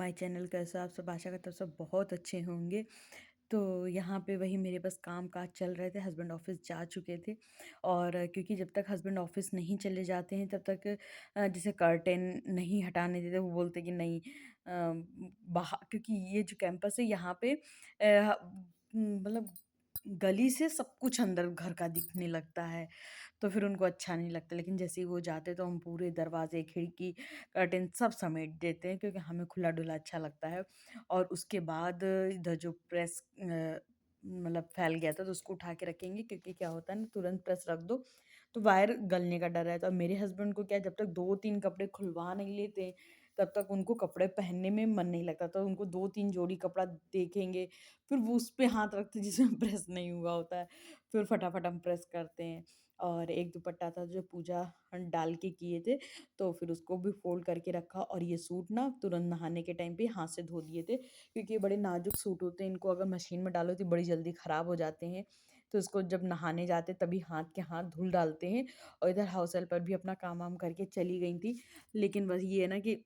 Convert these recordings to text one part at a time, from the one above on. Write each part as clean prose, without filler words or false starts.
My channel. कैसे आप सब? आशा करता हूँ सब बहुत अच्छे होंगे। तो यहाँ पे वही मेरे बस काम-काज चल रहे थे, हस्बैंड ऑफ़िस जा चुके थे और क्योंकि जब तक हस्बैंड ऑफ़िस नहीं चले जाते हैं तब तक जैसे कर्टेन नहीं हटाने देते, वो बोलते कि नहीं क्योंकि ये जो कैंपस है यहाँ पे मतलब गली से सब कुछ अंदर घर का दिखने लगता है। तो फिर उनको अच्छा नहीं लगता, लेकिन जैसे ही वो जाते तो हम पूरे दरवाजे, खिड़की, कर्टेन सब समेट देते हैं क्योंकि हमें खुला-डुला अच्छा लगता है। और उसके बाद इधर जो प्रेस मतलब फैल गया था तो उसको उठा के रखेंगे, क्योंकि क्या होता है ना, तुरंत प्रेस रख दो तो वायर गलने का डर रहता है। और मेरे हस्बैंड को क्या है, जब तक 2-3 कपड़े खुलवा नहीं लेते तब तक उनको कपड़े पहनने में मन नहीं लगता। तो उनको 2-3 जोड़ी कपड़ा देखेंगे, फिर वो उस पे हाथ रखते हैं जिसमें प्रेस नहीं हुआ होता है, फिर फटाफट हम प्रेस करते हैं। और एक दुपट्टा था जो पूजा डाल के किए थे, तो फिर उसको भी फ़ोल्ड करके रखा। और ये सूट ना तुरंत नहाने के टाइम पे हाथ से धो दिए थे, क्योंकि ये बड़े नाज़ुक सूट होते हैं, इनको अगर मशीन में डालो तो बड़ी जल्दी ख़राब हो जाते हैं। तो इसको जब नहाने जाते तभी हाथ के हाथ धुल डालते हैं। और इधर हाउस हेल्पर भी अपना काम-वाम करके चली गई थी। लेकिन बस ये है ना कि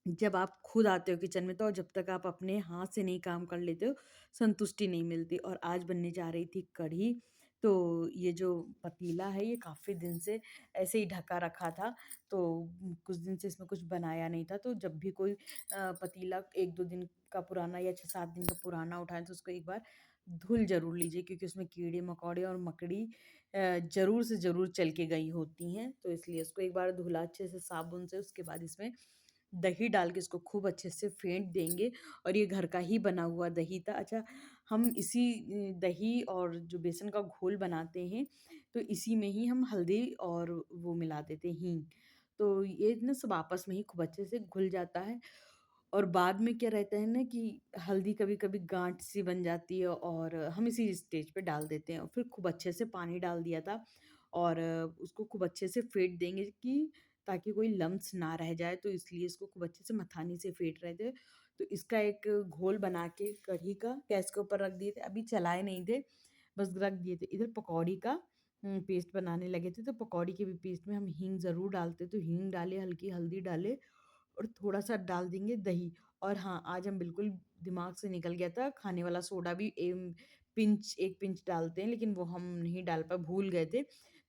जब आप खुद आते हो किचन में तो जब तक आप अपने हाथ से नहीं काम कर लेते हो, संतुष्टि नहीं मिलती। और आज बनने जा रही थी कढ़ी। तो ये जो पतीला है ये काफ़ी दिन से ऐसे ही ढका रखा था, तो कुछ दिन से इसमें कुछ बनाया नहीं था। तो जब भी कोई पतीला 1-2 दिन का पुराना या 6-7 दिन का पुराना उठाएँ तो उसको एक बार धुल ज़रूर लीजिए, क्योंकि उसमें कीड़े-मकोड़े और मकड़ी ज़रूर से ज़रूर चल के गई होती हैं। तो इसलिए उसको एक बार धुला अच्छे से साबुन से, उसके बाद इसमें दही डाल के इसको खूब अच्छे से फेंट देंगे। और ये घर का ही बना हुआ दही था। अच्छा, हम इसी दही और जो बेसन का घोल बनाते हैं, तो इसी में ही हम हल्दी और वो मिला देते हैं, हींग। तो ये ना सब आपस में ही खूब अच्छे से घुल जाता है। और बाद में क्या रहता है ना कि हल्दी कभी-कभी गाँठ सी बन जाती है, और हम इसी स्टेज पे डाल देते हैं। और फिर खूब अच्छे से पानी डाल दिया था, और उसको खूब अच्छे से फेंट देंगे कि ताकि कोई लम्स ना रह जाए, तो इसलिए इसको खूब अच्छे से मथानी से फेंट रहे थे। तो इसका एक घोल बना के कढ़ी का गैस के ऊपर रख दिए थे, अभी चलाए नहीं थे, बस रख दिए थे। इधर पकौड़ी का पेस्ट बनाने लगे थे, तो पकौड़ी के भी पेस्ट में हम हींग ज़रूर डालते, तो हींग डाले, हल्की हल्दी डाले और थोड़ा-सा डाल देंगे दही। और हाँ, आज हम बिल्कुल दिमाग से निकल गया था, खाने वाला सोडा भी 1 पिंच डालते हैं, लेकिन वो हम नहीं डाल पाए, भूल गए थे।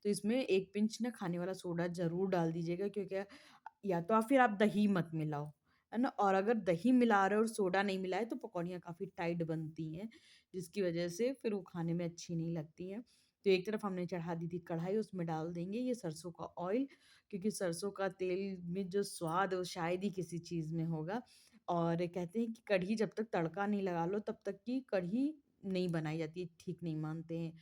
तो इसमें 1 पिंच ना खाने वाला सोडा ज़रूर डाल दीजिएगा, क्योंकि या तो फिर आप दही मत मिलाओ, है ना? और अगर दही मिला रहे हो और सोडा नहीं मिलाए तो पकौड़ियाँ काफ़ी टाइट बनती हैं, जिसकी वजह से फिर वो खाने में अच्छी नहीं लगती हैं। तो एक तरफ हमने चढ़ा दी थी कढ़ाई, उसमें डाल देंगे ये सरसों का ऑयल, क्योंकि सरसों का तेल में जो स्वाद है वो शायद ही किसी चीज़ में होगा। और कहते हैं कि कढ़ी जब तक तड़का नहीं लगा लो तब तक की कढ़ी नहीं बनाई जाती है, ठीक नहीं मानते हैं।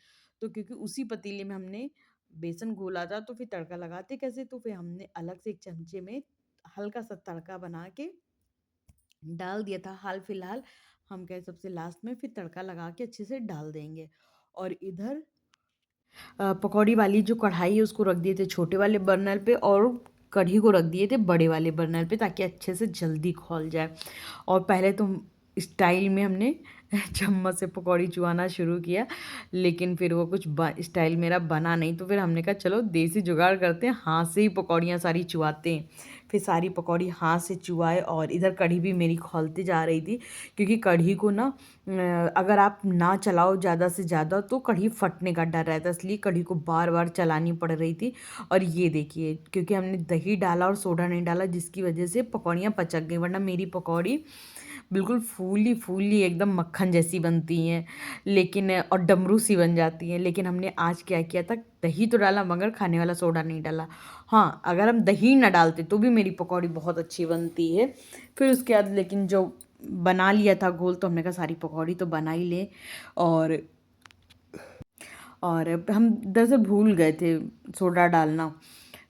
तो क्योंकि उसी पतीले में हमने बेसन घोला था, तो फिर तड़का लगाते कैसे? तो फिर हमने अलग से एक चमचे में हल्का सा तड़का बना के डाल दिया था। हाल फिलहाल हम कहे सबसे लास्ट में फिर तड़का लगा के अच्छे से डाल देंगे। और इधर पकौड़ी वाली जो कढ़ाई है उसको रख दिए थे छोटे वाले बर्नर पे, और कढ़ी को रख दिए थे बड़े वाले बर्नर पे, ताकि अच्छे से जल्दी खौल जाए। और पहले तो स्टाइल में हमने चम्मच से पकौड़ी चुआना शुरू किया, लेकिन फिर वो कुछ स्टाइल मेरा बना नहीं, तो फिर हमने कहा चलो देसी जुगाड़ करते हैं, हाथ से ही पकौड़ियाँ सारी चुआते हैं। फिर सारी पकौड़ी हाथ से चुआए, और इधर कढ़ी भी मेरी खौलती जा रही थी, क्योंकि कढ़ी को ना अगर आप ना चलाओ ज़्यादा से ज़्यादा तो कढ़ी फटने का डर रहता है, इसलिए कढ़ी को बार बार चलानी पड़ रही थी। और ये देखिए, क्योंकि हमने दही डाला और सोडा नहीं डाला, जिसकी वजह से पकौड़ियाँ पचक गई, वरना मेरी पकौड़ी बिल्कुल फूली फूली एकदम मक्खन जैसी बनती हैं, लेकिन और डमरू सी बन जाती हैं। लेकिन हमने आज क्या किया था, दही तो डाला मगर खाने वाला सोडा नहीं डाला। हाँ, अगर हम दही ना डालते तो भी मेरी पकौड़ी बहुत अच्छी बनती है। फिर उसके बाद लेकिन जो बना लिया था घोल, तो हमने कहा सारी पकौड़ी तो बना ही लें। और हम दरअसल भूल गए थे सोडा डालना।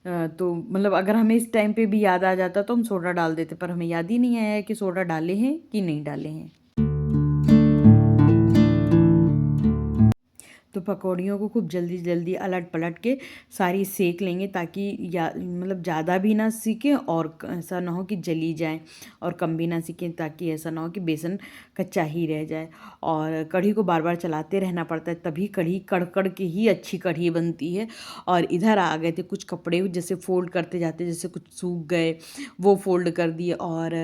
तो मतलब अगर हमें इस टाइम पे भी याद आ जाता तो हम सोडा डाल देते, पर हमें याद ही नहीं आया कि सोडा डाले हैं कि नहीं डाले हैं। तो तो पकौड़ियों को खूब जल्दी जल्दी अलट पलट के सारी सेक लेंगे, ताकि या मतलब ज़्यादा भी ना सीखें और ऐसा ना हो कि जली जाए, और कम भी ना सीखें ताकि ऐसा ना हो कि बेसन कच्चा ही रह जाए। और कढ़ी को बार बार चलाते रहना पड़ता है, तभी कढ़ी कड़ के ही अच्छी कढ़ी बनती है। और इधर आ गए थे कुछ कपड़े, जैसे फ़ोल्ड करते जाते जैसे कुछ सूख गए वो फ़ोल्ड कर दिए। और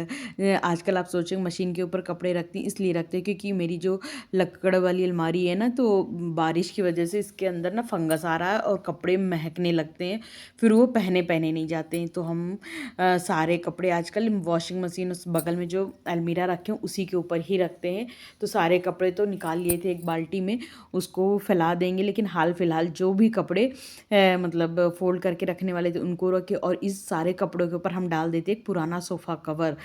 आजकल आप सोचें मशीन के ऊपर कपड़े रखती इसलिए रखते हैं क्योंकि मेरी जो लक्कड़ वाली अलमारी है ना, तो बारिश की वजह से इसके अंदर ना फंगस आ रहा है और कपड़े महकने लगते हैं, फिर वो पहने पहने नहीं जाते हैं। तो हम सारे कपड़े आजकल वॉशिंग मशीन उस बगल में जो अलमीरा रखे हैं उसी के ऊपर ही रखते हैं। तो सारे कपड़े तो निकाल लिए थे एक बाल्टी में, उसको फैला देंगे, लेकिन हाल फिलहाल जो भी कपड़े मतलब फ़ोल्ड करके रखने वाले थे उनको रखे, और इस सारे कपड़ों के ऊपर हम डाल देते एक पुराना सोफ़ा कवर।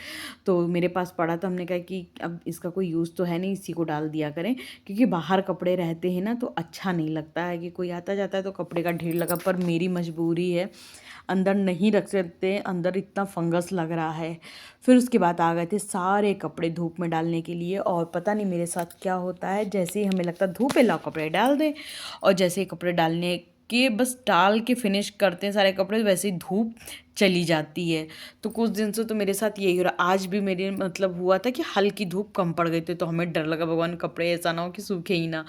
तो मेरे पास पड़ा, तो हमने कहा कि अब इसका कोई यूज़ तो है नहीं, इसी को डाल दिया करें, क्योंकि बाहर कपड़े रहते हैं ना तो अच्छा नहीं लगता है कि कोई आता जाता है तो कपड़े का ढेर लगा। पर मेरी मजबूरी है, अंदर नहीं रख सकते, अंदर इतना फंगस लग रहा है। फिर उसके बाद आ गए थे सारे कपड़े धूप में डालने के लिए, और पता नहीं मेरे साथ क्या होता है, जैसे ही हमें लगता है धूप है लाओ कपड़े डाल दें, और जैसे ही कपड़े डालने के बस डाल के फिनिश करते हैं सारे कपड़े, वैसे ही धूप चली जाती है। तो कुछ दिन से तो मेरे साथ यही हो रहा। आज भी मेरे मतलब हुआ था कि हल्की धूप कम पड़ गई थी, तो हमें डर लगा भगवान कपड़े ऐसा ना हो कि सूखे ही ना,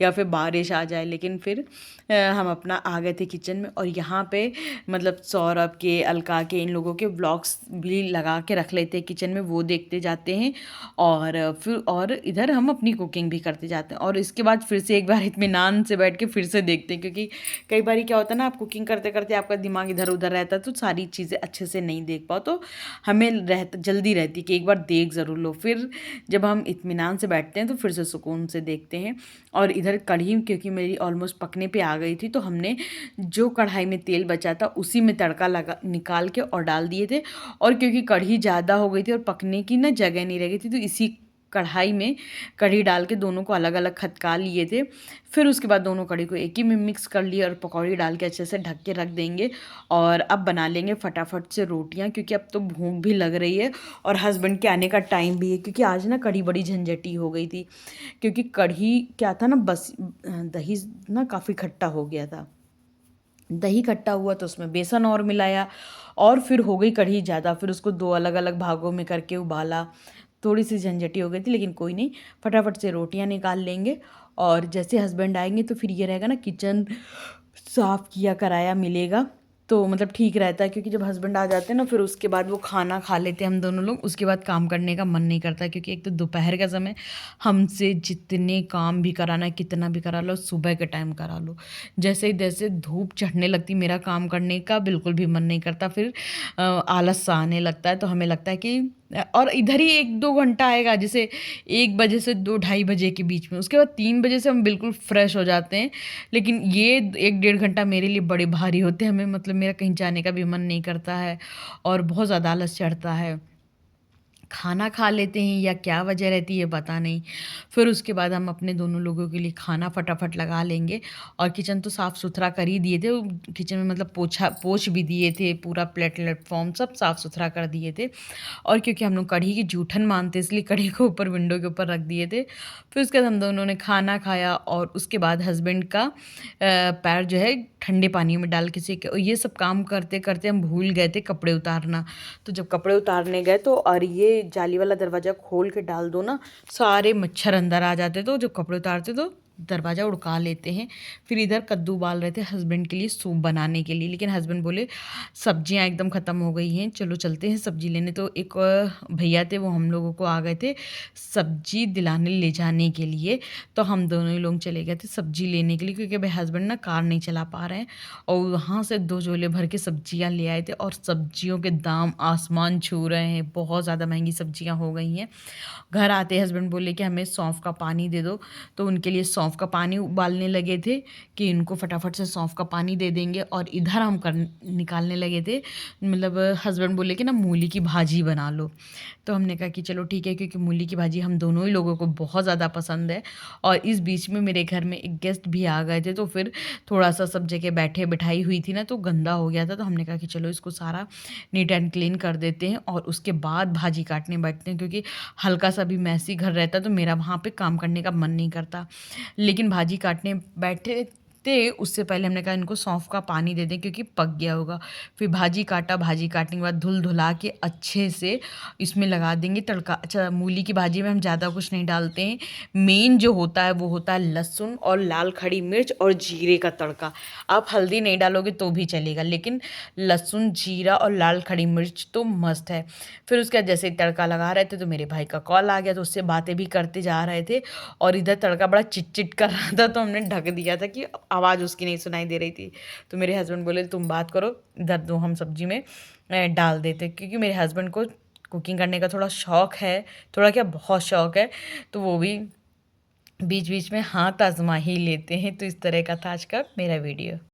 या फिर बारिश आ जाए। लेकिन फिर हम अपना आ गए थे किचन में, और यहाँ पे मतलब सौरभ के, अलका के, इन लोगों के व्लॉग्स भी लगा के रख लेते हैं किचन में, वो देखते जाते हैं, और फिर और इधर हम अपनी कुकिंग भी करते जाते हैं। और इसके बाद फिर से एक बार इत्मीनान से बैठ के फिर से देखते हैं, क्योंकि कई बार क्या होता है ना, आप कुकिंग करते करते आपका दिमाग इधर उधर रहता है तो सारी चीज़ें अच्छे से नहीं देख पाओ, तो हमें जल्दी रहती कि एक बार देख ज़रूर लो। फिर जब हम इत्मीनान से बैठते हैं तो फिर से सुकून से देखते हैं। और इधर कढ़ी क्योंकि मेरी ऑलमोस्ट पकने पे आ गई थी, तो हमने जो कढ़ाई में तेल बचा था उसी में तड़का लगा निकाल के और डाल दिए थे। और क्योंकि कढ़ी ज़्यादा हो गई थी और पकने की ना जगह नहीं रह गई थी, तो इसी कढ़ाई में कढ़ी डाल के दोनों को अलग अलग खदका लिए थे। फिर उसके बाद दोनों कढ़ी को एक ही में मिक्स कर लिया और पकौड़ी डाल के अच्छे से ढक के रख देंगे। और अब बना लेंगे फटाफट से रोटियां, क्योंकि अब तो भूख भी लग रही है और हस्बैंड के आने का टाइम भी है, क्योंकि आज ना कढ़ी बड़ी झंझटी हो गई थी। क्योंकि कढ़ी क्या था ना, बस दही ना काफ़ी खट्टा हो गया था। दही खट्टा हुआ तो उसमें बेसन और मिलाया, और फिर हो गई कढ़ी ज़्यादा, फिर उसको दो अलग अलग भागों में करके उबाला। थोड़ी सी झंझटी हो गई थी, लेकिन कोई नहीं, फटाफट से रोटियां निकाल लेंगे। और जैसे हस्बैंड आएंगे तो फिर ये रहेगा ना, किचन साफ़ किया कराया मिलेगा, तो मतलब ठीक रहता है। क्योंकि जब हस्बैंड आ जाते हैं ना, फिर उसके बाद वो खाना खा लेते हैं हम दोनों लोग, उसके बाद काम करने का मन नहीं करता। क्योंकि एक तो दोपहर का समय, हमसे जितने काम भी कराना है, कितना भी करा लो, सुबह के टाइम करा लो। जैसे ही जैसे धूप चढ़ने लगती, मेरा काम करने का बिल्कुल भी मन नहीं करता, फिर आलस सा आने लगता है। तो हमें लगता है कि और इधर ही 1-2 घंटा आएगा, जैसे 1 बजे से 2-2:30 बजे के बीच में, उसके बाद 3 बजे से हम बिल्कुल फ्रेश हो जाते हैं। लेकिन ये 1-1.5 घंटा मेरे लिए बड़े भारी होते हैं, हमें मतलब मेरा कहीं जाने का भी मन नहीं करता है और बहुत ज़्यादा आलस चढ़ता है। खाना खा लेते हैं या क्या वजह रहती है पता नहीं। फिर उसके बाद हम अपने दोनों लोगों के लिए खाना फटाफट लगा लेंगे। और किचन तो साफ़ सुथरा कर ही दिए थे, किचन में मतलब पोछ भी दिए थे, पूरा प्लेटफॉर्म सब साफ़ सुथरा कर दिए थे। और क्योंकि हम लोग कढ़ी की जूठन मानते, इसलिए कढ़ी को ऊपर विंडो के ऊपर रख दिए थे। फिर उसके बाद हम दोनों ने खाना खाया, और उसके बाद हस्बैंड का पैर जो है ठंडे पानी में डाल के सेके। और ये सब काम करते करते हम भूल गए थे कपड़े उतारना। तो जब कपड़े उतारने गए तो, और ये जाली वाला दरवाज़ा खोल के डाल दो ना, सारे मच्छर अंदर आ जाते, तो जब कपड़े उतारते तो दरवाज़ा उड़का लेते हैं। फिर इधर कद्दू उबाल रहे थे हस्बैंड के लिए सूप बनाने के लिए, लेकिन हस्बैंड बोले सब्जियां एकदम ख़त्म हो गई हैं, चलो चलते हैं सब्जी लेने। तो एक भैया थे, वो हम लोगों को आ गए थे सब्जी दिलाने ले जाने के लिए। तो हम दोनों ही लोग चले गए थे सब्जी लेने के लिए, क्योंकि भाई हस्बैंड ना कार नहीं चला पा रहे हैं। और वहाँ से 2 झोले भर के सब्जियां ले आए थे, और सब्जियों के दाम आसमान छू रहे हैं, बहुत ज़्यादा महंगी सब्जियां हो गई हैं। घर आते हस्बैंड बोले कि हमें सौंफ का पानी दे दो, तो उनके लिए सौंफ का पानी उबालने लगे थे कि इनको फटाफट से सौंफ का पानी दे देंगे। और इधर हम निकालने लगे थे, मतलब हस्बैंड बोले कि ना मूली की भाजी बना लो। तो हमने कहा कि चलो ठीक है, क्योंकि मूली की भाजी हम दोनों ही लोगों को बहुत ज़्यादा पसंद है। और इस बीच में मेरे घर में एक गेस्ट भी आ गए थे, तो फिर थोड़ा सा सब जगह बैठे बिठाई हुई थी ना, तो गंदा हो गया था। तो हमने कहा कि चलो इसको सारा नीट एंड क्लीन कर देते हैं और उसके बाद भाजी काटने बैठते हैं, क्योंकि हल्का सा भी मैसी घर रहता तो मेरा वहाँ पे काम करने का मन नहीं करता। लेकिन भाजी काटने बैठे थे, उससे पहले हमने कहा इनको सौंफ का पानी दे दें क्योंकि पक गया होगा। फिर भाजी काटा, भाजी काटने के बाद धुल-धुला के अच्छे से इसमें लगा देंगे तड़का। अच्छा, मूली की भाजी में हम ज़्यादा कुछ नहीं डालते हैं। मेन जो होता है वो होता है लहसुन और लाल खड़ी मिर्च और जीरे का तड़का। आप हल्दी नहीं डालोगे तो भी चलेगा, लेकिन लहसुन, जीरा और लाल खड़ी मिर्च तो मस्त है। फिर उसके बाद जैसे ही तड़का लगा रहे थे तो मेरे भाई का कॉल आ गया, तो उससे बातें भी करते जा रहे थे और इधर तड़का बड़ा चिट-चिट कर रहा था, तो हमने ढक दिया था कि आवाज़ उसकी नहीं सुनाई दे रही थी। तो मेरे हस्बैंड बोले तुम बात करो, इधर दो हम सब्जी में डाल देते, क्योंकि मेरे हस्बैंड को कुकिंग करने का थोड़ा शौक है, थोड़ा क्या बहुत शौक है, तो वो भी बीच बीच में हाथ आजमा ही लेते हैं। तो इस तरह का था आज का मेरा वीडियो।